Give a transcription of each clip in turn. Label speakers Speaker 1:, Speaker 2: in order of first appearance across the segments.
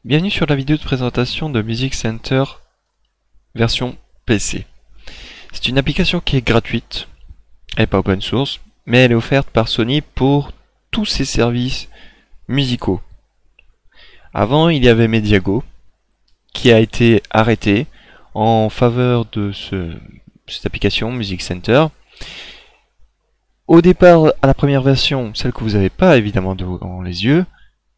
Speaker 1: Bienvenue sur la vidéo de présentation de Music Center version PC. C'est une application qui est gratuite, elle n'est pas open source, mais elle est offerte par Sony pour tous ses services musicaux. Avant, il y avait Mediago, qui a été arrêté en faveur de cette application Music Center. Au départ, à la première version, celle que vous n'avez pas évidemment devant les yeux,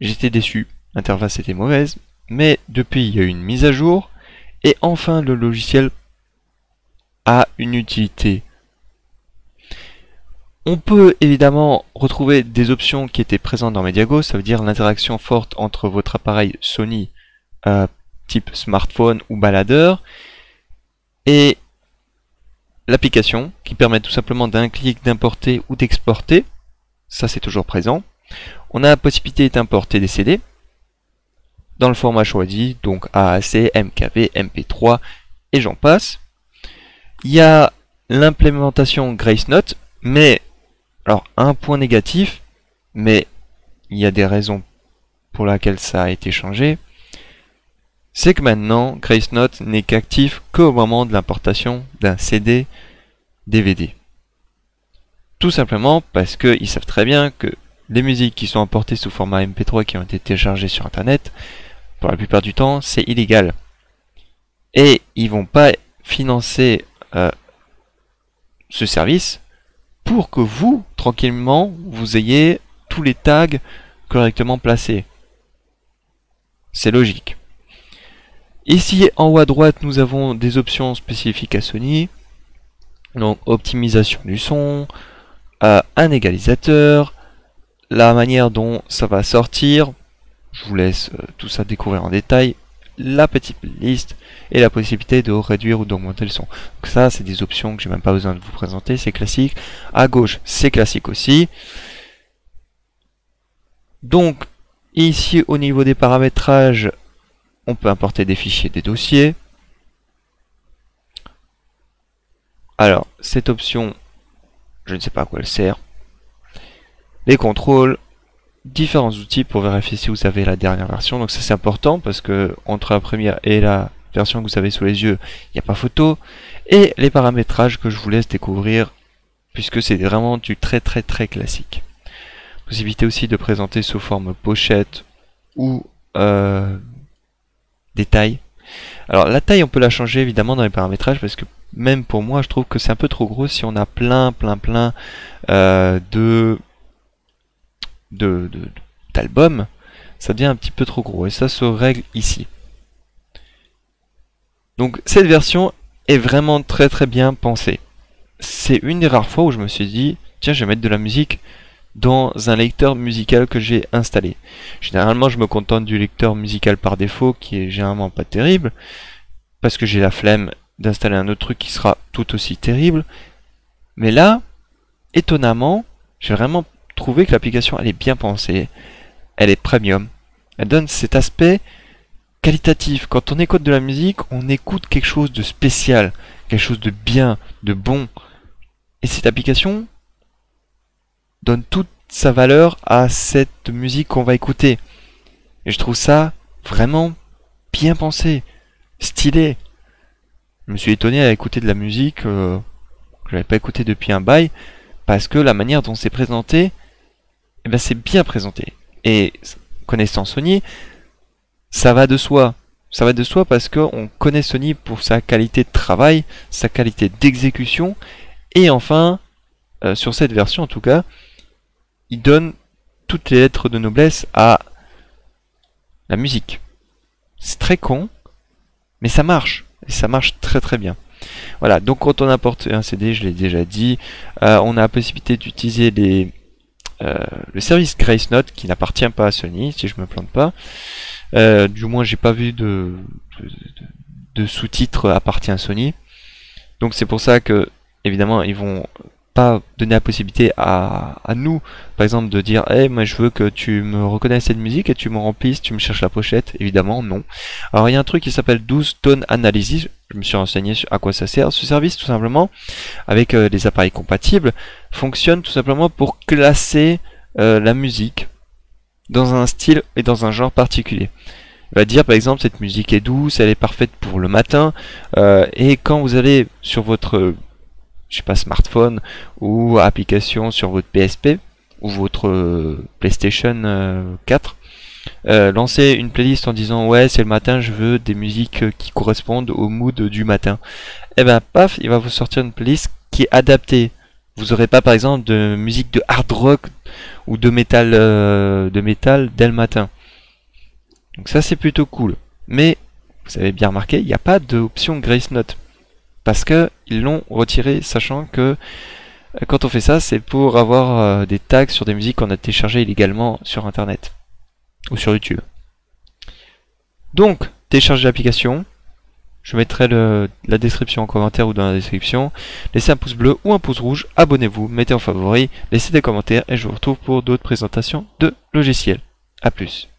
Speaker 1: j'étais déçu. L'interface était mauvaise, mais depuis il y a eu une mise à jour, et enfin le logiciel a une utilité. On peut évidemment retrouver des options qui étaient présentes dans Mediago, ça veut dire l'interaction forte entre votre appareil Sony type smartphone ou baladeur, et l'application qui permet tout simplement d'un clic d'importer ou d'exporter, ça c'est toujours présent. On a la possibilité d'importer des CD, dans le format choisi, donc AAC, MKV, MP3 et j'en passe. Il y a l'implémentation Grace Note, mais alors un point négatif, mais il y a des raisons pour lesquelles ça a été changé, c'est que maintenant Grace Note n'est qu'actif qu'au moment de l'importation d'un CD DVD. Tout simplement parce qu'ils savent très bien que les musiques qui sont importées sous format MP3 qui ont été téléchargées sur internet, pour la plupart du temps, c'est illégal. Et ils vont pas financer ce service pour que vous, tranquillement, vous ayez tous les tags correctement placés. C'est logique. Ici, en haut à droite, nous avons des options spécifiques à Sony. Donc, optimisation du son, un égalisateur, la manière dont ça va sortir. Je vous laisse tout ça découvrir en détail, la petite liste et la possibilité de réduire ou d'augmenter le son. Donc ça, c'est des options que j'ai même pas besoin de vous présenter, c'est classique. À gauche, c'est classique aussi. Donc ici, au niveau des paramétrages, on peut importer des fichiers, des dossiers. Alors, cette option, je ne sais pas à quoi elle sert. Les contrôles, différents outils pour vérifier si vous avez la dernière version. Donc ça c'est important parce que entre la première et la version que vous avez sous les yeux, il n'y a pas photo. Et les paramétrages que je vous laisse découvrir puisque c'est vraiment du très classique. Possibilité aussi de présenter sous forme pochette ou des tailles. Alors la taille on peut la changer évidemment dans les paramétrages parce que même pour moi je trouve que c'est un peu trop gros si on a plein d'albums, ça devient un petit peu trop gros et ça se règle ici. Donc cette version est vraiment très bien pensée. C'est une des rares fois où je me suis dit tiens, je vais mettre de la musique dans un lecteur musical que j'ai installé. Généralement je me contente du lecteur musical par défaut qui est généralement pas terrible parce que j'ai la flemme d'installer un autre truc qui sera tout aussi terrible. Mais là, étonnamment, j'ai vraiment trouvé que l'application elle est bien pensée, elle est premium, elle donne cet aspect qualitatif. Quand on écoute de la musique, on écoute quelque chose de spécial, quelque chose de bien, de bon. Et cette application donne toute sa valeur à cette musique qu'on va écouter. Et je trouve ça vraiment bien pensé, stylé. Je me suis étonné à écouter de la musique que j'avais pas écouté depuis un bail, parce que la manière dont c'est présenté, eh ben c'est bien présenté. Et connaissant Sony, ça va de soi. Ça va de soi parce qu'on connaît Sony pour sa qualité de travail, sa qualité d'exécution. Et enfin, sur cette version en tout cas, il donne toutes les lettres de noblesse à la musique. C'est très con, mais ça marche. Et ça marche très bien. Voilà, donc quand on importe un CD, je l'ai déjà dit, on a la possibilité d'utiliser le service Grace Note qui n'appartient pas à Sony, si je me plante pas. Du moins, j'ai pas vu de sous-titres appartient à Sony. Donc c'est pour ça que, évidemment, ils vont pas donner la possibilité à nous, par exemple, de dire hey, moi je veux que tu me reconnaisses cette musique et tu me remplisses, tu me cherches la pochette. Évidemment, non. Alors il y a un truc qui s'appelle 12 Tone Analysis. Je me suis renseigné sur à quoi ça sert. Ce service, tout simplement, avec les appareils compatibles, fonctionne tout simplement pour classer la musique dans un style et dans un genre particulier. Il va dire par exemple cette musique est douce, elle est parfaite pour le matin, et quand vous allez sur votre je sais pas, smartphone ou application sur votre PSP ou votre PlayStation 4, lancer une playlist en disant ouais c'est le matin, je veux des musiques qui correspondent au mood du matin. Et ben paf, il va vous sortir une playlist qui est adaptée. Vous aurez pas par exemple de musique de hard rock ou de métal dès le matin. Donc ça c'est plutôt cool. Mais vous avez bien remarqué, il n'y a pas d'option Grace Note. Parce que ils l'ont retiré, sachant que quand on fait ça, c'est pour avoir des tags sur des musiques qu'on a téléchargées illégalement sur internet ou sur YouTube. Donc, téléchargez l'application. Je mettrai la description en commentaire ou dans la description. Laissez un pouce bleu ou un pouce rouge, abonnez-vous, mettez en favori, laissez des commentaires et je vous retrouve pour d'autres présentations de logiciels. A plus.